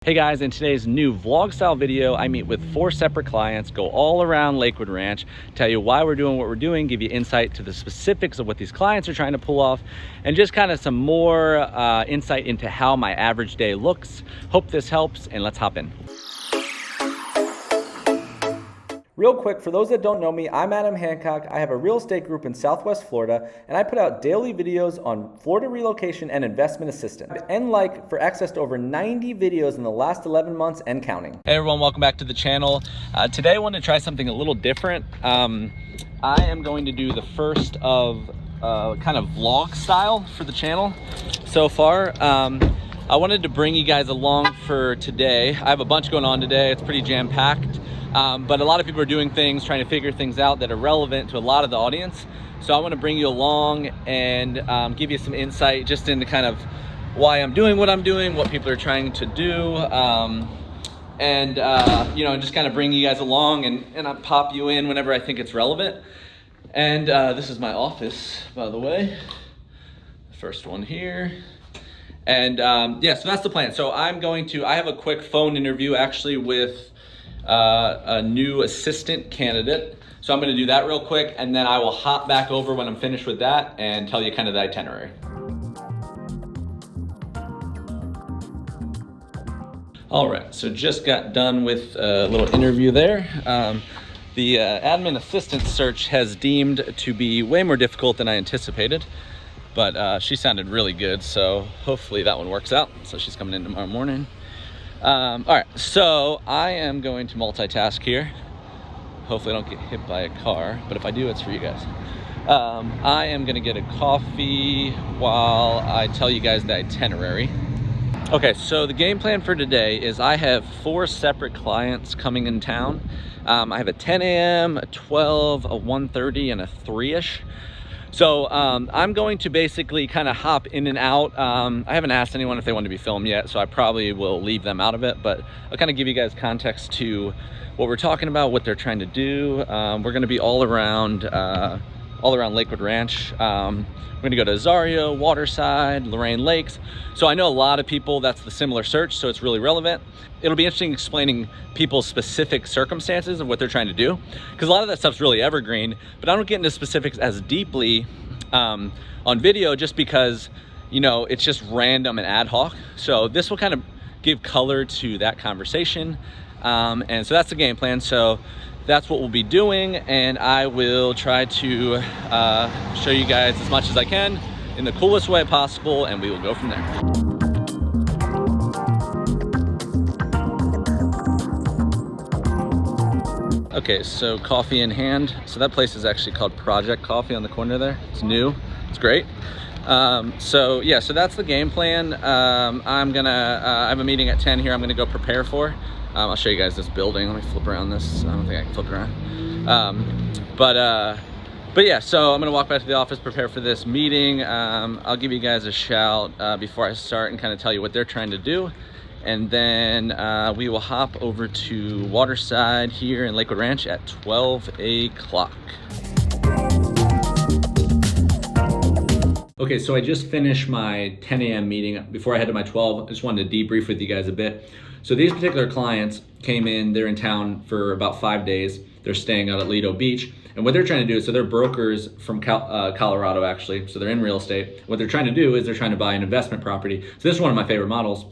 Hey guys, in today's new vlog style video, I meet with 4 separate clients, go all around Lakewood Ranch, tell you why we're doing what we're doing, give you insight to the specifics of what these clients are trying to pull off, and just kind of some more insight into how my average day looks. Hope this helps, and let's hop in. Real quick, for those that don't know me, I'm Adam Hancock. I have a real estate group in Southwest Florida, and I put out daily videos on Florida relocation and investment assistance. And for access to over 90 videos in the last 11 months and counting. Hey everyone, welcome back to the channel. Today I want to try something a little different. I am going to do the first of kind of vlog style for the channel so far. I wanted to bring you guys along for today. I have a bunch going on today. It's pretty jam-packed. But a lot of people are doing things, trying to figure things out that are relevant to a lot of the audience. So I want to bring you along and give you some insight just into kind of why I'm doing what I'm doing, what people are trying to do, and just kind of bring you guys along and I pop you in whenever I think it's relevant. And this is my office, by the way. First one here. And yeah, so that's the plan. So I have a quick phone interview actually with a new assistant candidate. So I'm going to do that real quick, and then I will hop back over when I'm finished with that and tell you kind of the itinerary. All right, so just got done with a little interview there. The admin assistant search has deemed to be way more difficult than I anticipated, but she sounded really good, so hopefully that one works out. So she's coming in tomorrow morning. All right, so I am going to multitask here. Hopefully I don't get hit by a car, but if I do, it's for you guys. I am gonna get a coffee while I tell you guys the itinerary. Okay, so the game plan for today is I have 4 separate clients coming in town. I have a 10 a.m., a 12, a 1:30, and a 3-ish. So I'm going to basically kind of hop in and out. I haven't asked anyone if they want to be filmed yet, so I probably will leave them out of it, but I'll kind of give you guys context to what we're talking about, what they're trying to do. We're going to be all around Lakewood Ranch. We're going to go to Azario, Waterside, Lorraine Lakes. So I know a lot of people, that's the similar search, so it's really relevant. It'll be interesting explaining people's specific circumstances of what they're trying to do, because a lot of that stuff's really evergreen, but I don't get into specifics as deeply on video just because, it's just random and ad hoc. So this will kind of give color to that conversation. And so that's the game plan. So that's what we'll be doing, and I will try to show you guys as much as I can in the coolest way possible, and we will go from there. Okay, so coffee in hand. So that place is actually called Project Coffee on the corner there. It's new, it's great. So that's the game plan. I have a meeting at 10 here I'm gonna go prepare for. I'll show you guys this building. Let me flip around this. I don't think I can flip it around. But yeah, so I'm gonna walk back to the office, prepare for this meeting. I'll give you guys a shout before I start and kind of tell you what they're trying to do. And then we will hop over to Waterside here in Lakewood Ranch at 12 o'clock. Okay, so I just finished my 10 a.m. meeting. Before I head to my 12, I just wanted to debrief with you guys a bit. So these particular clients came in, they're in town for about 5 days. They're staying out at Lido Beach. And what they're trying to do, so they're brokers from Colorado actually, so they're in real estate. What they're trying to do is they're trying to buy an investment property. So this is one of my favorite models.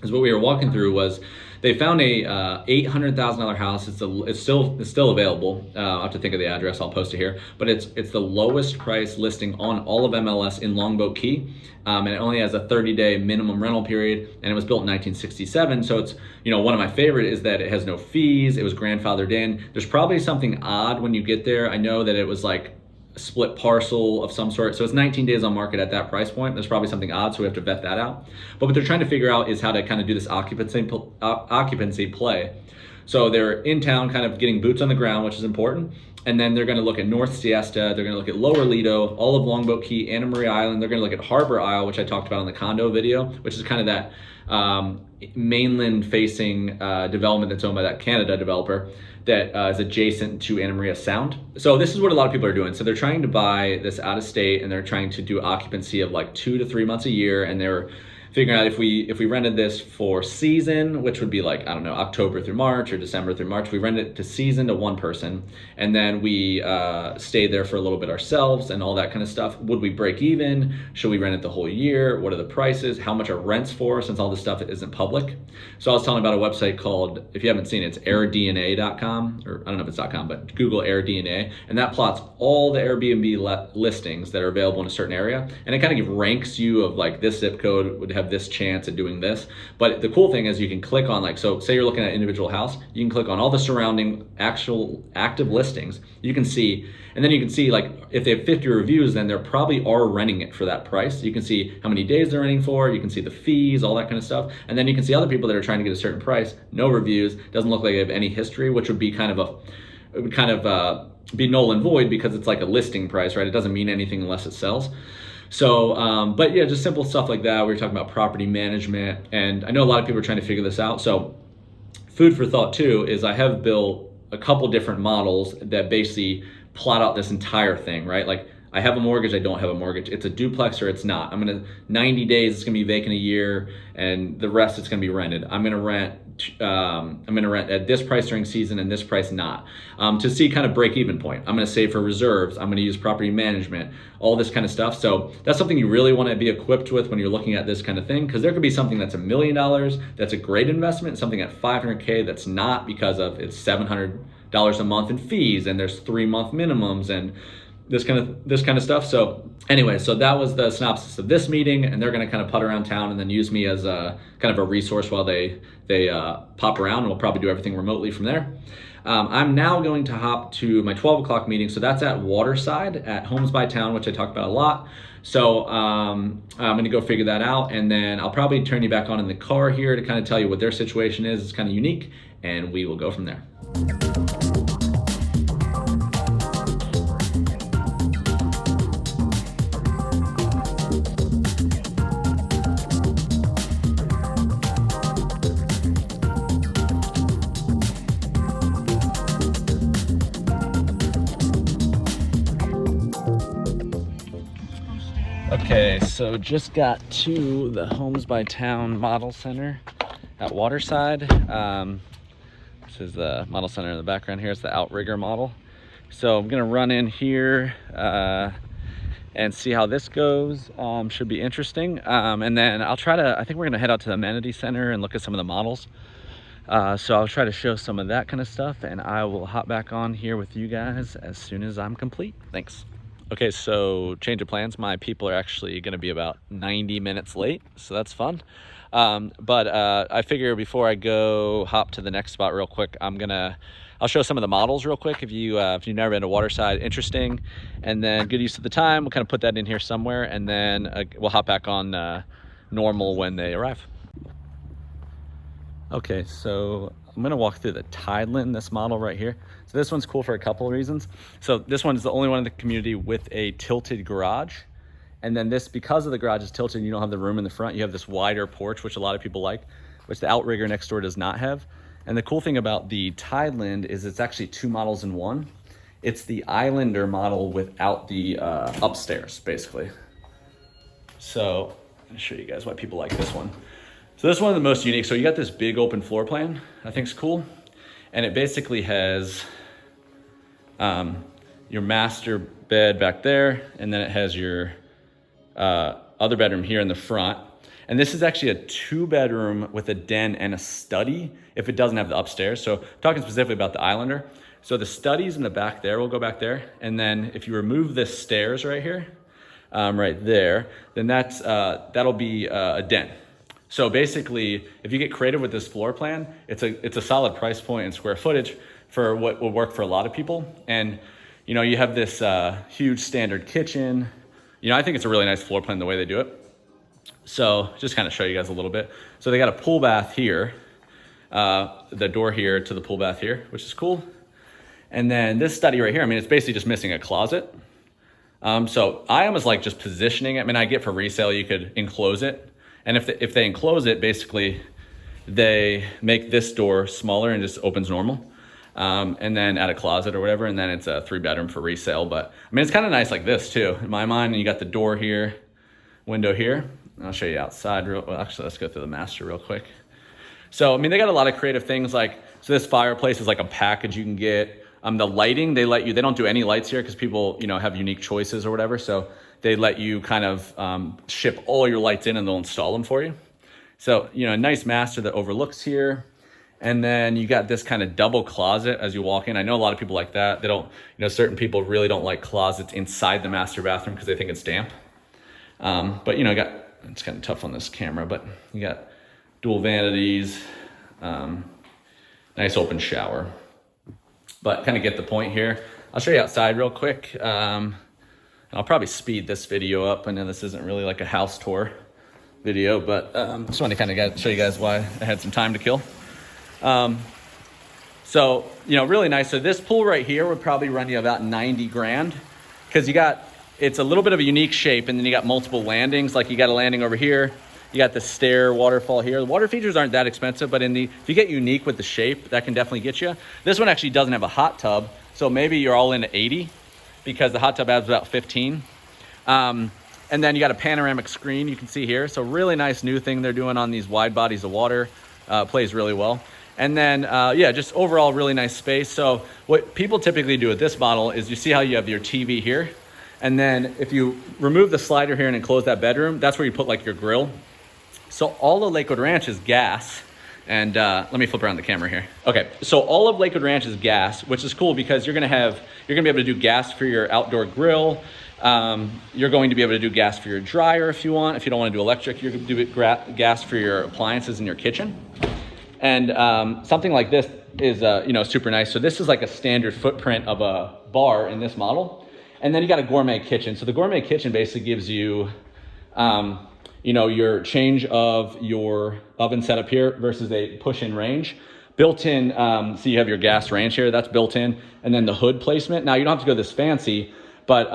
Is what we were walking through was they found a $800,000 house. It's still available. I'll have to think of the address. I'll post it here. But it's the lowest price listing on all of MLS in Longboat Key, and it only has a 30-day minimum rental period. And it was built in 1967. So it's one of my favorite is that it has no fees. It was grandfathered in. There's probably something odd when you get there. I know that it was like a split parcel of some sort. So it's 19 days on market at that price point. There's probably something odd, so we have to vet that out. But what they're trying to figure out is how to kind of do this occupancy play. So they're in town kind of getting boots on the ground, which is important. And then they're gonna look at North Siesta, they're gonna look at Lower Lido, all of Longboat Key, Anna Maria Island. They're gonna look at Harbor Isle, which I talked about on the condo video, which is kind of that mainland facing development that's owned by that Canada developer that is adjacent to Anna Maria Sound. So this is what a lot of people are doing. So they're trying to buy this out of state, and they're trying to do occupancy of like 2 to 3 months a year, and they're figuring out if we rented this for season, which would be like, I don't know, October through March or December through March, we rented it to season to one person, and then we stayed there for a little bit ourselves and all that kind of stuff. Would we break even? Should we rent it the whole year? What are the prices? How much are rents for, since all this stuff isn't public? So I was telling about a website called, if you haven't seen it, it's airdna.com, or I don't know if it's .com, but Google AirDNA, and that plots all the Airbnb listings that are available in a certain area, and it kind of ranks you of like, this zip code would have this chance of doing this. But the cool thing is you can click on, like, so say you're looking at an individual house, you can click on all the surrounding actual active listings. You can see, and then you can see like if they have 50 reviews, then they probably are renting it for that price. You can see how many days they're renting for, you can see the fees, all that kind of stuff. And then you can see other people that are trying to get a certain price, no reviews, doesn't look like they have any history, which would be be null and void, because it's like a listing price, right? It doesn't mean anything unless it sells. So, but yeah, just simple stuff like that. We were talking about property management, and I know a lot of people are trying to figure this out. So food for thought too is I have built a couple different models that basically plot out this entire thing, right? Like, I have a mortgage, I don't have a mortgage. It's a duplex or it's not. 90 days, it's gonna be vacant a year, and the rest it's gonna be rented. I'm gonna rent at this price during season and this price not. To see kind of break even point. I'm gonna save for reserves. I'm gonna use property management, all this kind of stuff. So that's something you really wanna be equipped with when you're looking at this kind of thing, because there could be something that's $1 million, that's a great investment, something at $500K that's not, because of it's $700 a month in fees, and there's 3-month minimums, and this kind of stuff. So anyway, so that was the synopsis of this meeting, and they're going to kind of putt around town and then use me as a kind of a resource while they pop around, and we'll probably do everything remotely from there. I'm now going to hop to my 12 o'clock meeting. So that's at Waterside at Homes by Towne, which I talk about a lot. So I'm going to go figure that out, and then I'll probably turn you back on in the car here to kind of tell you what their situation is. It's kind of unique, and we will go from there. Okay, so just got to the Homes by Towne Model Center at Waterside. This is the model center in the background here. It's the Outrigger model. So I'm gonna run in here and see how this goes. Should be interesting. And then I think we're gonna head out to the amenity center and look at some of the models. So I'll try to show some of that kind of stuff, and I will hop back on here with you guys as soon as I'm complete. Thanks. Okay, so change of plans. My people are actually gonna be about 90 minutes late, so that's fun. But I figure before I go hop to the next spot real quick, I'll show some of the models real quick if you've never been to Waterside. Interesting, and then good use of the time. We'll kind of put that in here somewhere, and then we'll hop back on normal when they arrive. Okay, so I'm gonna walk through the Tideland, this model right here. So this one's cool for a couple of reasons. So this one is the only one in the community with a tilted garage. And then this, because of the garage is tilted and you don't have the room in the front, you have this wider porch, which a lot of people like, which the Outrigger next door does not have. And the cool thing about the Tideland is it's actually 2 models in one. It's the Islander model without the upstairs, basically. So I'm gonna show you guys why people like this one. So this is one of the most unique. So you got this big open floor plan, I think is cool. And it basically has your master bed back there, and then it has your other bedroom here in the front. And this is actually a 2-bedroom with a den and a study if it doesn't have the upstairs. So talking specifically about the Islander. So the study's in the back there, we'll go back there. And then if you remove this stairs right here, right there, then that'll be a den. So basically, if you get creative with this floor plan, it's a solid price point and square footage for what will work for a lot of people. And you know, you have this huge standard kitchen. You know, I think it's a really nice floor plan the way they do it. So just kind of show you guys a little bit. So they got a pool bath here, the door here to the pool bath here, which is cool. And then this study right here, I mean, it's basically just missing a closet. So I almost like just positioning it. I mean, I get for resale, you could enclose it. And if they enclose it, basically they make this door smaller and just opens normal. And then add a closet or whatever, and then it's a 3-bedroom for resale. But I mean, it's kind of nice like this too, in my mind. And you got the door here, window here. I'll show you outside well, actually, let's go through the master real quick. So, I mean, they got a lot of creative things like, so this fireplace is like a package you can get. The lighting, they don't do any lights here because people, have unique choices or whatever. So they let you kind of ship all your lights in and they'll install them for you. So, a nice master that overlooks here. And then you got this kind of double closet as you walk in. I know a lot of people like that. They don't, certain people really don't like closets inside the master bathroom because they think it's damp. But, it's kind of tough on this camera, but you got dual vanities, nice open shower. But kind of get the point here. I'll show you outside real quick. And I'll probably speed this video up. I know this isn't really like a house tour video, but just want to kind of show you guys why I had some time to kill. So, really nice. So this pool right here would probably run you about 90 grand because it's a little bit of a unique shape, and then you got multiple landings. Like you got a landing over here, you got the stair waterfall here. The water features aren't that expensive, but if you get unique with the shape, that can definitely get you. This one actually doesn't have a hot tub, so maybe you're all in at 80 because the hot tub adds about 15. And then you got a panoramic screen you can see here. So really nice new thing they're doing on these wide bodies of water. Plays really well. And then, just overall really nice space. So what people typically do with this model is you see how you have your TV here. And then if you remove the slider here and enclose that bedroom, that's where you put like your grill. So all of Lakewood Ranch is gas. And let me flip around the camera here. Okay, so all of Lakewood Ranch is gas, which is cool because you're gonna be able to do gas for your outdoor grill. You're going to be able to do gas for your dryer if you want. If you don't want to do electric, you're going to do gas for your appliances in your kitchen. And something like this is, super nice. So this is like a standard footprint of a bar in this model. And then you got a gourmet kitchen. So the gourmet kitchen basically gives you, your change of your oven setup here versus a push-in range. Built in, so you have your gas range here, that's built in. And then the hood placement. Now you don't have to go this fancy, but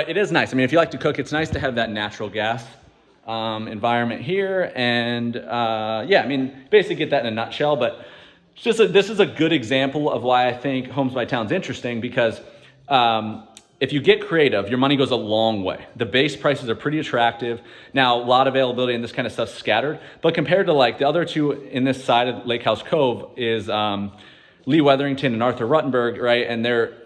it is nice. I mean, if you like to cook, it's nice to have that natural gas environment here. And basically get that in a nutshell. But this is a good example of why I think Homes by Towne's interesting because if you get creative, your money goes a long way. The base prices are pretty attractive. Now, a lot of availability and this kind of stuff's scattered, but compared to like the other two in this side of Lake House Cove is Lee Weatherington and Arthur Ruttenberg, right? And they're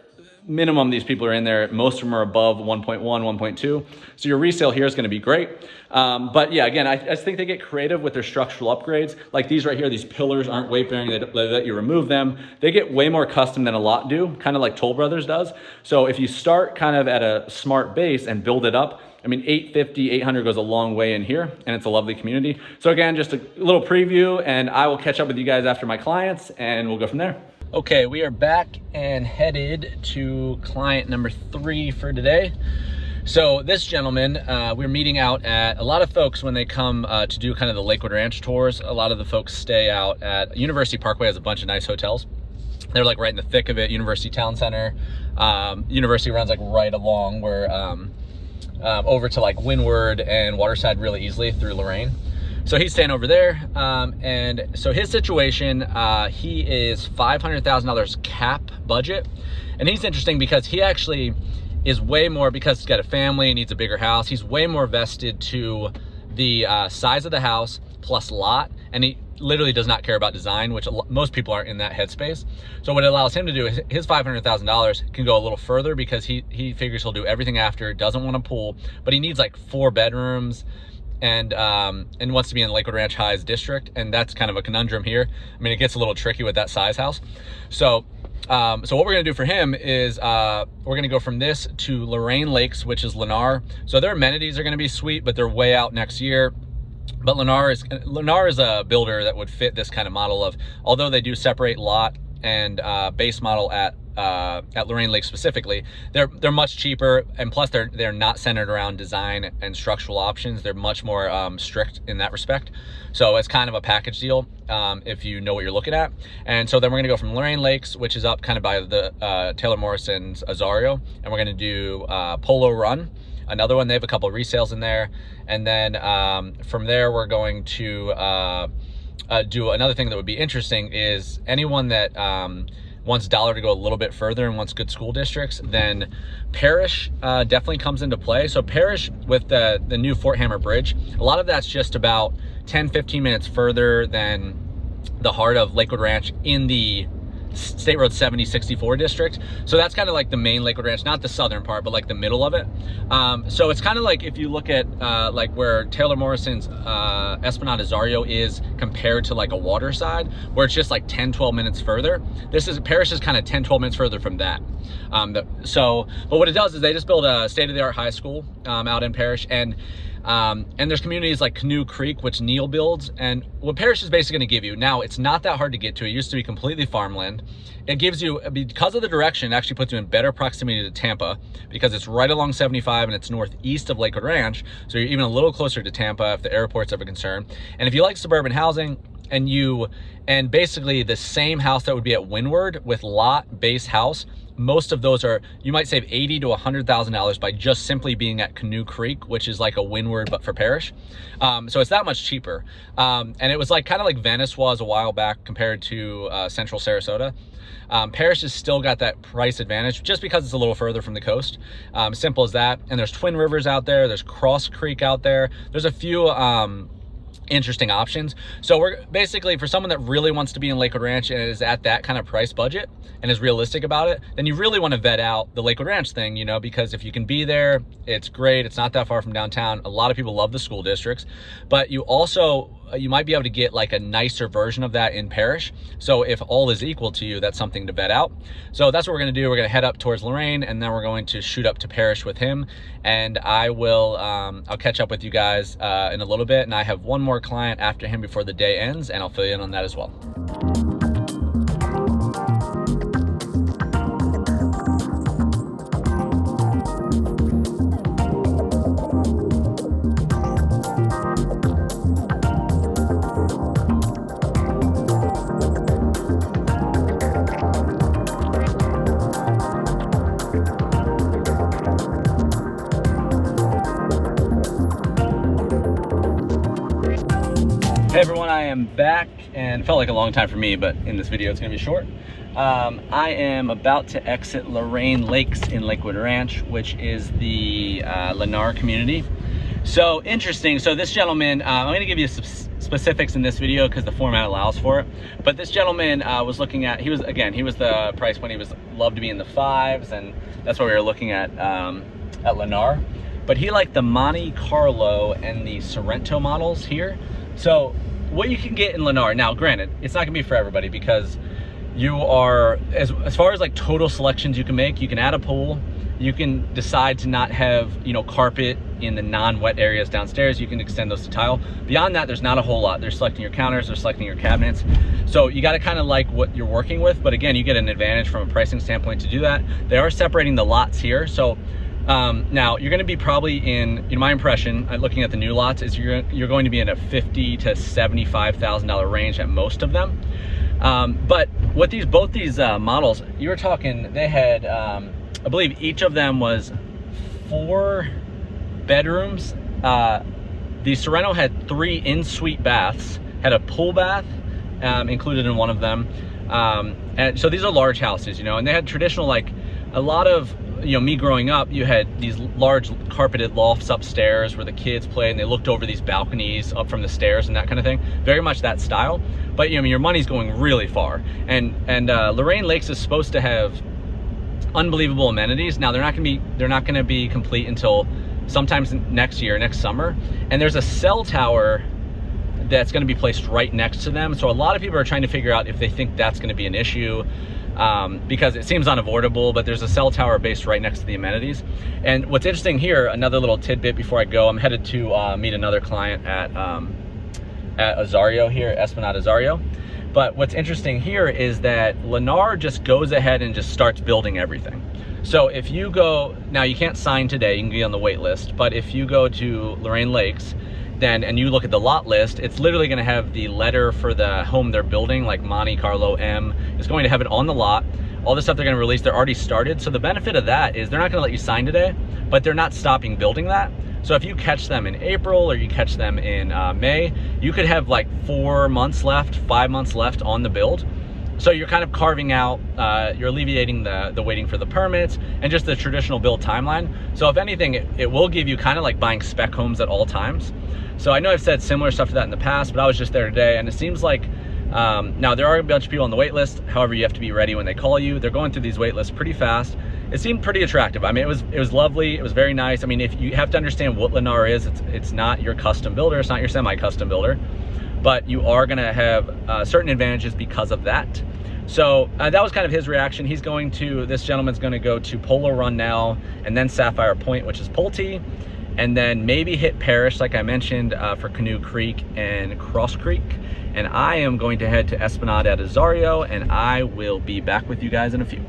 minimum these people are in there. Most of them are above 1.1, 1.2. So your resale here is going to be great. But yeah, again, I just think they get creative with their structural upgrades. Like these right here, these pillars aren't weight bearing. They let you remove them. They get way more custom than a lot do, kind of like Toll Brothers does. So if you start kind of at a smart base and build it up, I mean, 850, 800 goes a long way in here, and it's a lovely community. So again, just a little preview, and I will catch up with you guys after my clients, and we'll go from there. Okay, we are back and headed to client number 3 for today. So this gentleman, we're meeting out at, a lot of folks when they come to do kind of the Lakewood Ranch tours, a lot of the folks stay out at University Parkway. Has a bunch of nice hotels. They're like right in the thick of it. University Town Center. University runs like right along where over to like Windward and Waterside really easily through Lorraine. So he's staying over there, and so his situation, he is $500,000 cap budget, and he's interesting because he actually is way more, because he's got a family and needs a bigger house, he's way more vested to the size of the house plus lot, and he literally does not care about design, which most people aren't in that headspace. So what it allows him to do is his $500,000 can go a little further because he figures he'll do everything after, doesn't want a pool, but he needs like 4 bedrooms, and wants to be in Lakewood Ranch High's district, and that's kind of a conundrum here. I mean, it gets a little tricky with that size house. So what we're gonna do for him is we're gonna go from this to Lorraine Lakes, which is Lennar. So their amenities are gonna be sweet, but they're way out next year. But Lennar is a builder that would fit this kind of model of, although they do separate lot and base model at Lorraine Lake specifically, they're much cheaper, and plus they're not centered around design and structural options. They're much more strict in that respect. So it's kind of a package deal if you know what you're looking at. And so then we're gonna go from Lorraine Lakes, which is up kind of by the Taylor Morrison's Azario, and we're gonna do Polo Run, another one. They have a couple of resales in there, and then from there we're going to do another thing that would be interesting is anyone that wants Dollar to go a little bit further and wants good school districts, then Parish definitely comes into play. So Parish, with the new Fort Hammer Bridge, a lot of that's just about 10-15 minutes further than the heart of Lakewood Ranch in the State Road 70-64 district. So that's kind of like the main Lakewood Ranch, not the southern part, but like the middle of it. So it's kind of like if you look at like where Taylor Morrison's Esplanade Azario is compared to like a Waterside, where it's just like 10-12 minutes further. Parish is kind of 10-12 minutes further from that. But what it does is they just build a state-of-the-art high school out in Parish, and there's communities like Canoe Creek, which Neil builds, and what Parish is basically going to give you, now it's not that hard to get to. It used to be completely farmland. It gives you, because of the direction, it actually puts you in better proximity to Tampa, because it's right along 75 and it's northeast of Lakewood Ranch, so you're even a little closer to Tampa if the airport's ever a concern. And if you like suburban housing, and basically the same house that would be at Windward with lot base house, most of those are, you might save $80,000 to $100,000 by just simply being at Canoe Creek, which is like a Windward but for Parish. So it's that much cheaper. And it was like kind of like Venice was a while back compared to central Sarasota. Parish has still got that price advantage just because it's a little further from the coast. Simple as that. And there's Twin Rivers out there, there's Cross Creek out there, there's a few interesting options. So we're basically, for someone that really wants to be in Lakewood Ranch and is at that kind of price budget and is realistic about it, then you really want to vet out the Lakewood Ranch thing, you know, because if you can be there, it's great. It's not that far from downtown. A lot of people love the school districts, but you also, you might be able to get like a nicer version of that in Parish. So if all is equal to you, that's something to vet out. So that's what we're going to do. We're going to head up towards Lorraine, and then we're going to shoot up to Parish with him. And I will, I'll catch up with you guys in a little bit. And I have one more client after him before the day ends, and I'll fill you in on that as well. Hey everyone, I am back, and it felt like a long time for me, but in this video it's gonna be short. I am about to exit Lorraine Lakes in Lakewood Ranch, which is the Lennar community. So interesting, so this gentleman, I'm gonna give you some specifics in this video because the format allows for it, but this gentleman was looking at, he was the price point, he was loved to be in the fives, and that's what we were looking at Lennar. But he liked the Monte Carlo and the Sorrento models here. So what you can get in Lennar, now granted, it's not gonna be for everybody, because you are, as far as like total selections you can make, you can add a pool, you can decide to not have, you know, carpet in the non-wet areas downstairs, you can extend those to tile. Beyond that, there's not a whole lot. They're selecting your counters, they're selecting your cabinets. So you gotta kind of like what you're working with, but again, you get an advantage from a pricing standpoint to do that. They are separating the lots here. So now you're going to be probably in my impression, looking at the new lots, is you're going to be in a $50,000 to $75,000 range at most of them. But what both these models, you were talking, they had, I believe each of them was 4 bedrooms. The Sorrento had 3 in-suite baths, had a pool bath included in one of them. And so these are large houses, you know, and they had traditional, like a lot of, you know, me growing up, you had these large carpeted lofts upstairs where the kids played and they looked over these balconies up from the stairs and that kind of thing. Very much that style. But you know, your money's going really far. And Lorraine Lakes is supposed to have unbelievable amenities. Now they're not going to be complete until sometimes next year, next summer. And there's a cell tower that's going to be placed right next to them. So a lot of people are trying to figure out if they think that's going to be an issue. Because it seems unavoidable, but there's a cell tower based right next to the amenities. And what's interesting here, another little tidbit before I go, I'm headed to meet another client at Azario here, Esplanade Azario. But what's interesting here is that Lennar just goes ahead and just starts building everything. So if you go, now you can't sign today, you can be on the wait list, but if you go to Lorraine Lakes, and you look at the lot list, it's literally going to have the letter for the home they're building, like Monte Carlo M is going to have it on the lot. All the stuff they're going to release, they're already started. So the benefit of that is they're not going to let you sign today, but they're not stopping building that. So if you catch them in April or you catch them in May, you could have like 4 months left, 5 months left on the build. So you're kind of carving out, you're alleviating the waiting for the permits and just the traditional build timeline. So if anything, it will give you kind of like buying spec homes at all times. So I know I've said similar stuff to that in the past, but I was just there today, and it seems like, now there are a bunch of people on the wait list. However, you have to be ready when they call you. They're going through these wait lists pretty fast. It seemed pretty attractive. I mean, it was lovely. It was very nice. I mean, if you have to understand what Lennar is, it's not your custom builder. It's not your semi-custom builder, but you are gonna have certain advantages because of that. So that was kind of his reaction. This gentleman's gonna go to Polo Run now, and then Sapphire Point, which is Pulte, and then maybe hit Parrish, like I mentioned, for Canoe Creek and Cross Creek. And I am going to head to Esplanade Azario, and I will be back with you guys in a few.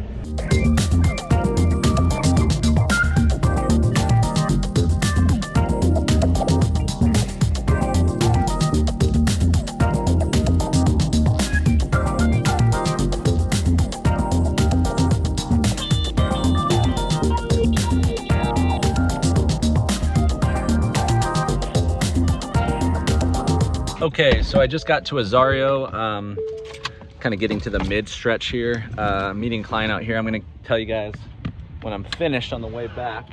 Okay, so I just got to Azario, kind of getting to the mid stretch here, meeting a client out here. I'm gonna tell you guys when I'm finished on the way back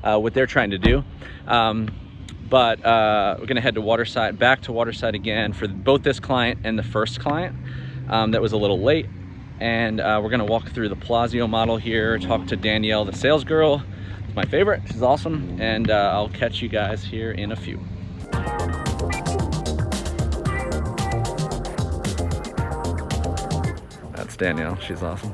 what they're trying to do. But we're gonna head to Waterside, back to Waterside again for both this client and the first client that was a little late. And we're gonna walk through the Palazzo model here, talk to Danielle, the sales girl. It's my favorite, she's awesome. And I'll catch you guys here in a few. That's Danielle, she's awesome.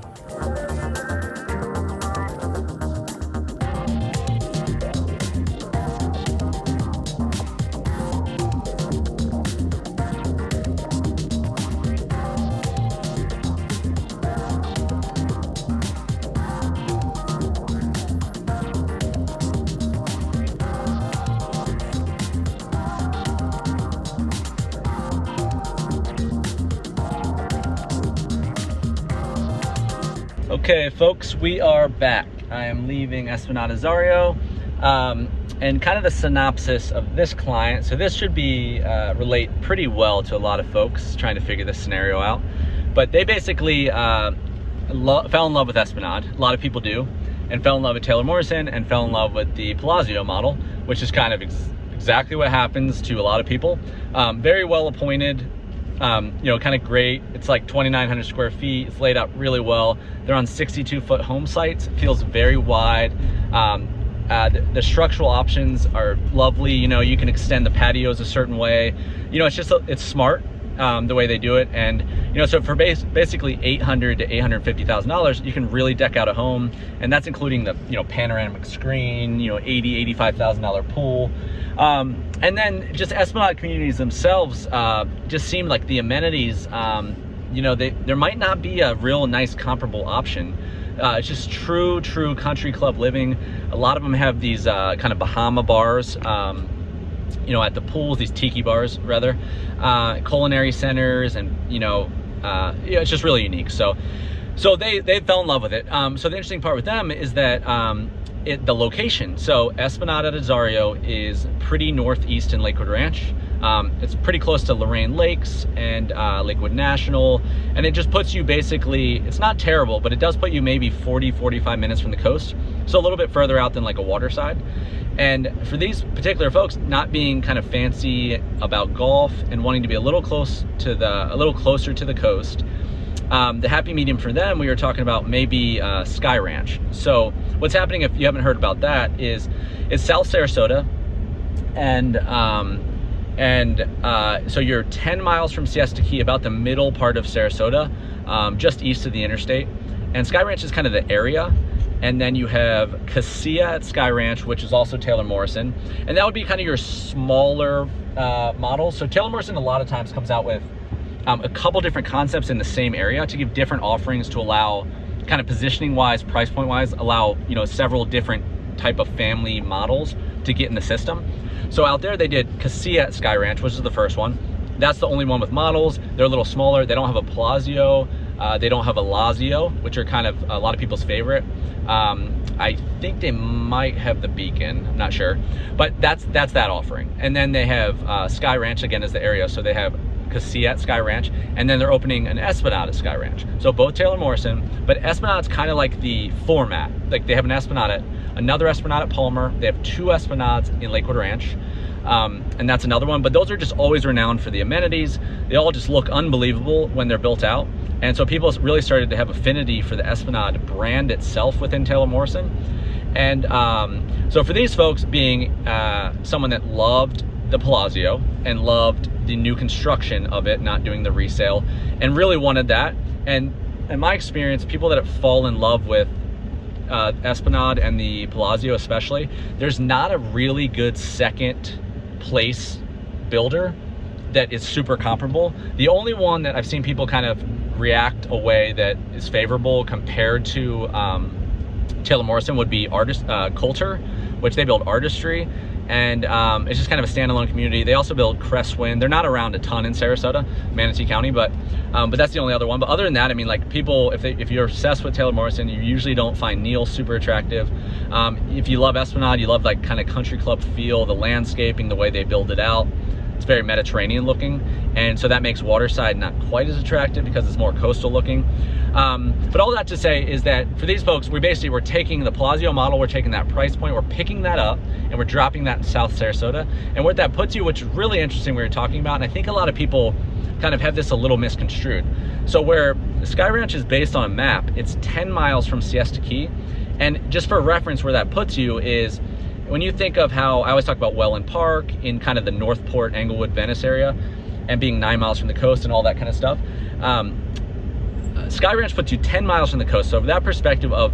Okay, folks, we are back. I am leaving Esplanade Azario, and kind of the synopsis of this client. So this should be relate pretty well to a lot of folks trying to figure this scenario out. But they basically fell in love with Esplanade. A lot of people do, and fell in love with Taylor Morrison and fell in love with the Palazzo model, which is kind of exactly what happens to a lot of people. Very well appointed. You know, kind of great. It's like 2,900 square feet. It's laid out really well. They're on 62-foot home sites. It feels very wide. The structural options are lovely. You know, you can extend the patios a certain way. You know, it's smart the way they do it. And you know, so for basically $800,000 to $850,000, you can really deck out a home, and that's including the panoramic screen, $80,000-$85,000 pool. And then just Esplanade communities themselves just seem like the amenities, there might not be a real nice comparable option. It's just true country club living. A lot of them have these kind of Bahama bars, at the pools, these tiki bars rather, culinary centers, and it's just really unique. So they fell in love with it. So the interesting part with them is that the location. So Esplanade at Azario is pretty northeast in Lakewood Ranch. It's pretty close to Lorain Lakes and Lakewood National, and it just puts you basically, it's not terrible, but it does put you maybe 40-45 minutes from the coast, so a little bit further out than like a Waterside. And for these particular folks, not being kind of fancy about golf and wanting to be a little closer to the coast, the happy medium for them, we were talking about maybe Skye Ranch. So what's happening, if you haven't heard about that, is it's South Sarasota, and so you're 10 miles from Siesta Key, about the middle part of Sarasota, just east of the interstate. And Skye Ranch is kind of the area. And then you have Cassia at Skye Ranch, which is also Taylor Morrison. And that would be kind of your smaller models. So Taylor Morrison a lot of times comes out with a couple different concepts in the same area to give different offerings, to allow kind of positioning wise, price point wise, allow several different type of family models to get in the system. So out there they did Cassia at Skye Ranch, which is the first one. That's the only one with models. They're a little smaller. They don't have a Palazzo. They don't have a Lazio, which are kind of a lot of people's favorite. I think they might have the Beacon, I'm not sure, but that's that offering. And then they have Skye Ranch again as the area. So they have Cassia at Skye Ranch, and then they're opening an Esplanade at Skye Ranch. So both Taylor Morrison, but Esplanade's kind of like the format. Like they have an Esplanade, another Esplanade at Palmer. They have 2 Esplanades in Lakewood Ranch. And that's another one, but those are just always renowned for the amenities. They all just look unbelievable when they're built out. And so people really started to have affinity for the Esplanade brand itself within Taylor Morrison. And so for these folks, being someone that loved the Palazzo and loved the new construction of it, not doing the resale, and really wanted that. And in my experience, people that have fallen in love with Esplanade and the Palazzo especially, there's not a really good second place builder that is super comparable. The only one that I've seen people kind of react a way that is favorable compared to Taylor Morrison would be Coulter, which they build Artistry, and it's just kind of a standalone community. They also build Crestwind. They're not around a ton in Sarasota, Manatee County, but that's the only other one. But other than that, I mean, like people, if you're obsessed with Taylor Morrison, you usually don't find Neil super attractive. If you love Esplanade, you love like kind of country club feel, the landscaping, the way they build it out. It's very Mediterranean looking, and so that makes Waterside not quite as attractive because it's more coastal looking. But all that to say is that for these folks, we're taking the Palazzo model, we're taking that price point, we're picking that up, and we're dropping that in South Sarasota. And where that puts you, which is really interesting, we were talking about, and I think a lot of people kind of have this a little misconstrued. So where Skye Ranch is based on a map, it's 10 miles from Siesta Key. And just for reference, where that puts you is, when you think of how I always talk about Welland Park in kind of the Northport, Englewood, Venice area, and being 9 miles from the coast and all that kind of stuff, Skye Ranch puts you 10 miles from the coast. So that perspective of,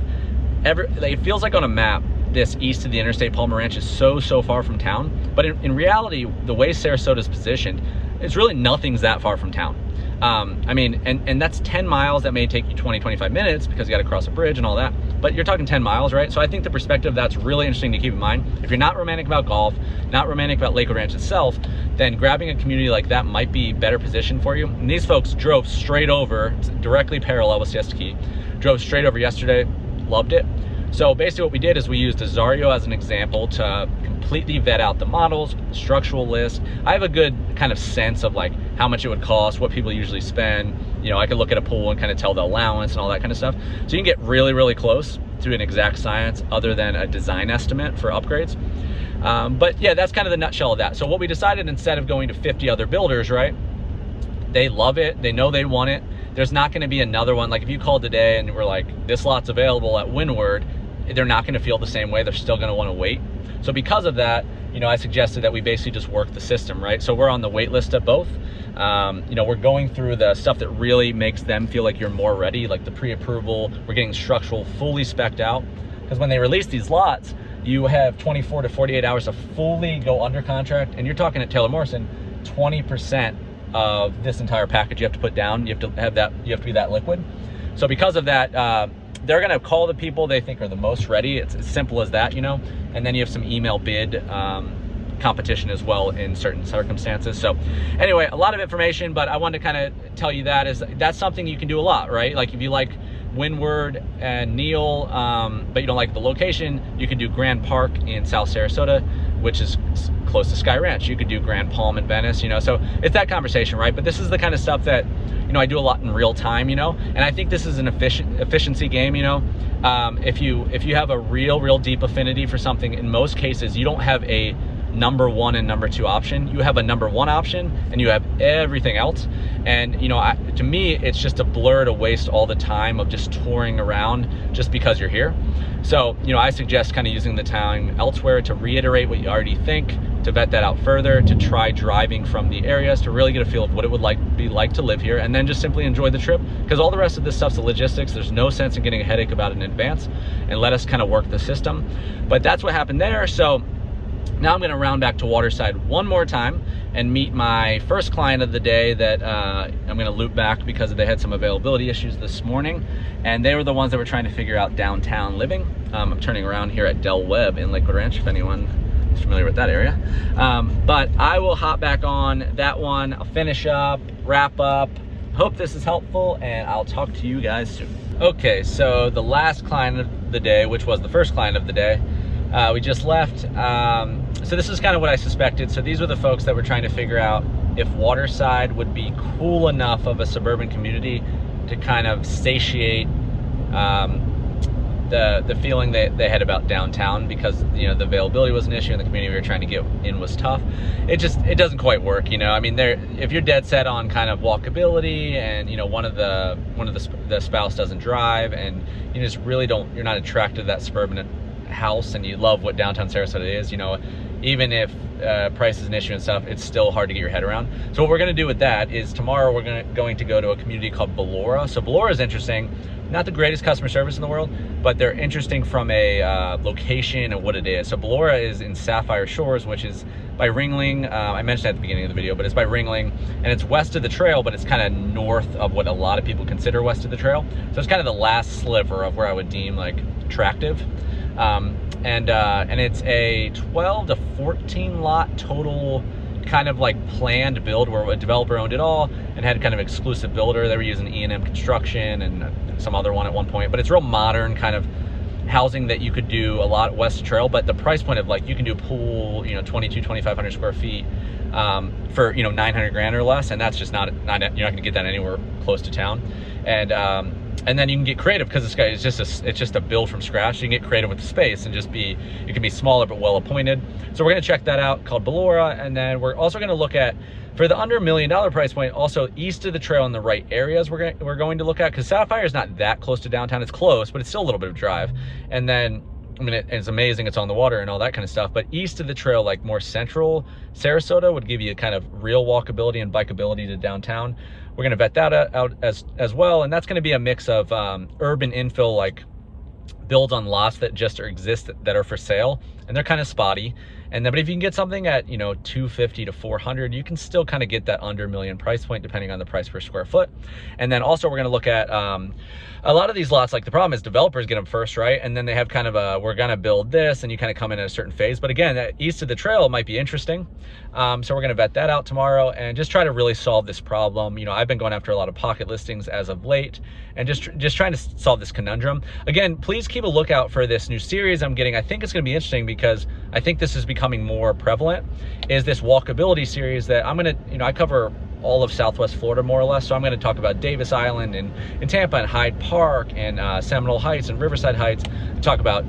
it feels like on a map, this east of the interstate Palmer Ranch is so far from town. But in reality, the way Sarasota is positioned, it's really nothing's that far from town. I mean, and that's 10 miles that may take you 20-25 minutes because you got to cross a bridge and all that, but you're talking 10 miles, right? So I think the perspective, that's really interesting to keep in mind. If you're not romantic about golf, not romantic about Lakewood Ranch itself, then grabbing a community like that might be better positioned for you. And these folks drove straight over, directly parallel with Siesta Key, drove straight over yesterday, loved it. So basically what we did is we used Azario as an example to completely vet out the models, structural list. I have a good kind of sense of like how much it would cost, what people usually spend. You know, I could look at a pool and kind of tell the allowance and all that kind of stuff. So you can get really close to an exact science other than a design estimate for upgrades. But yeah, that's kind of the nutshell of that. So what we decided, instead of going to 50 other builders, right? They love it, they know they want it. There's not gonna be another one. Like if you called today and we're like, this lot's available at Windward, they're not gonna feel the same way. They're still gonna wanna wait. So because of that, you know, I suggested that we basically just work the system, right? So we're on the wait list at both. You know, we're going through the stuff that really makes them feel like you're more ready, like the pre-approval. We're getting structural fully spec'd out, because when they release these lots, you have 24 to 48 hours to fully go under contract. And you're talking at Taylor Morrison, 20% of this entire package you have to put down. You have to have that, you have to be that liquid. So because of that, they're gonna call the people they think are the most ready. It's as simple as that, you know? And then you have some email bid competition as well in certain circumstances. So anyway, a lot of information, but I wanted to kind of tell you that's something you can do a lot, right? Like if you like Windward and Neil, but you don't like the location, you can do Grand Park in South Sarasota, which is close to Skye Ranch. You could do Grand Palm in Venice, you know? So it's that conversation, right? But this is the kind of stuff that, you know, I do a lot in real time, you know? And I think this is an efficiency game, you know? If you have a real deep affinity for something, in most cases, you don't have a number one and number two option. You have a number one option and you have everything else. And, you know, to me, it's just a blur to waste all the time of just touring around just because you're here. So, you know, I suggest kind of using the time elsewhere to reiterate what you already think, to vet that out further, to try driving from the areas, to really get a feel of what it would be like to live here, and then just simply enjoy the trip, because all the rest of this stuff's the logistics. There's no sense in getting a headache about it in advance, and let us kind of work the system. But that's what happened there. So now I'm going to round back to Waterside one more time and meet my first client of the day that I'm going to loop back because they had some availability issues this morning, and they were the ones that were trying to figure out downtown living. I'm turning around here at Del Webb in Lakewood Ranch, if anyone is familiar with that area. But I will hop back on that one. I'll finish up, wrap up. Hope this is helpful, and I'll talk to you guys soon. Okay, so the last client of the day, which was the first client of the day, we just left. So this is kind of what I suspected. So these were the folks that were trying to figure out if Waterside would be cool enough of a suburban community to kind of satiate the feeling that they had about downtown, because the availability was an issue and the community we were trying to get in was tough. It doesn't quite work. I mean, if you're dead set on kind of walkability, and one of the spouse doesn't drive, and you just really you're not attracted to that suburban house, and you love what downtown Sarasota is, even if price is an issue and stuff, it's still hard to get your head around. So what we're going to do with that is tomorrow we're going to go to a community called Ballora. So Ballora is interesting. Not the greatest customer service in the world, but they're interesting from a location and what it is. So Ballora is in Sapphire Shores, which is by Ringling. I mentioned that at the beginning of the video, but it's by Ringling, and it's west of the trail, but it's kind of north of what a lot of people consider west of the trail. So it's kind of the last sliver of where I would deem like attractive. And it's a 12 to 14 lot total kind of like planned build, where a developer owned it all and had kind of exclusive builder. They were using E&M Construction and some other one at one point, but it's real modern kind of housing that you could do a lot west of trail. But the price point of like, you can do a pool, 2,500 square feet for 900 grand or less, and that's just not you're not going to get that anywhere close to town. And then you can get creative, because it's just a build from scratch. You can get creative with the space and it can be smaller but well appointed. So we're going to check that out, called Ballora. And then we're also going to look at, for the under $1 million price point, also east of the trail in the right areas we're going to look at, because Sapphire is not that close to downtown. It's close, but it's still a little bit of drive. And then, I mean, it's amazing, it's on the water and all that kind of stuff, but east of the trail, like more central Sarasota, would give you kind of real walkability and bikeability to downtown. We're going to vet that out as well, and that's going to be a mix of urban infill, like builds on lots that just exist that are for sale, and they're kind of spotty. And then, but if you can get something at 250 to 400, you can still kind of get that under $1 million price point, depending on the price per square foot. And then also we're going to look at a lot of these lots. Like, the problem is developers get them first, right? And then they have kind of we're going to build this, and you kind of come in at a certain phase. But again, east of the trail might be interesting. So we're going to vet that out tomorrow and just try to really solve this problem. I've been going after a lot of pocket listings as of late, and just trying to solve this conundrum. Again, please keep a lookout for this new series I'm getting. I think it's going to be interesting, because I think this is becoming more prevalent, is this walkability series that I'm going to, I cover all of Southwest Florida more or less. So I'm going to talk about Davis Island and Tampa and Hyde Park and Seminole Heights and Riverside Heights. Talk about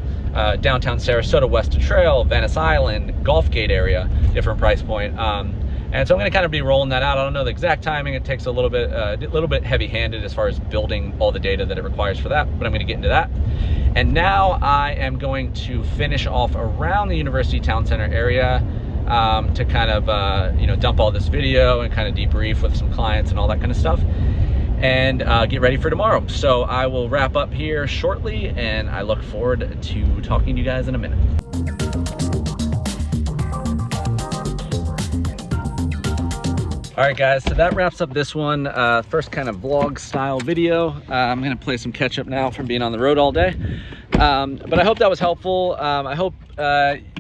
downtown Sarasota, west of trail, Venice Island, Gulf Gate area, different price point. And so I'm going to kind of be rolling that out. I don't know the exact timing. It takes a little bit heavy-handed as far as building all the data that it requires for that, but I'm going to get into that. And now I am going to finish off around the University Town Center area to kind of dump all this video and kind of debrief with some clients and all that kind of stuff, and get ready for tomorrow. So I will wrap up here shortly, and I look forward to talking to you guys in a minute. All right, guys, so that wraps up this one. First kind of vlog style video. I'm gonna play some catch up now from being on the road all day. But I hope that was helpful. I hope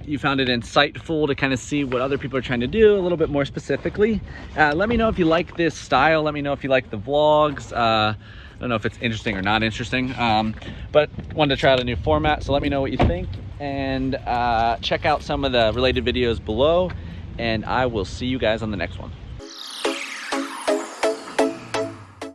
you found it insightful to kind of see what other people are trying to do a little bit more specifically. Let me know if you like this style. Let me know if you like the vlogs. I don't know if it's interesting or not interesting, but wanted to try out a new format. So let me know what you think, and check out some of the related videos below, and I will see you guys on the next one.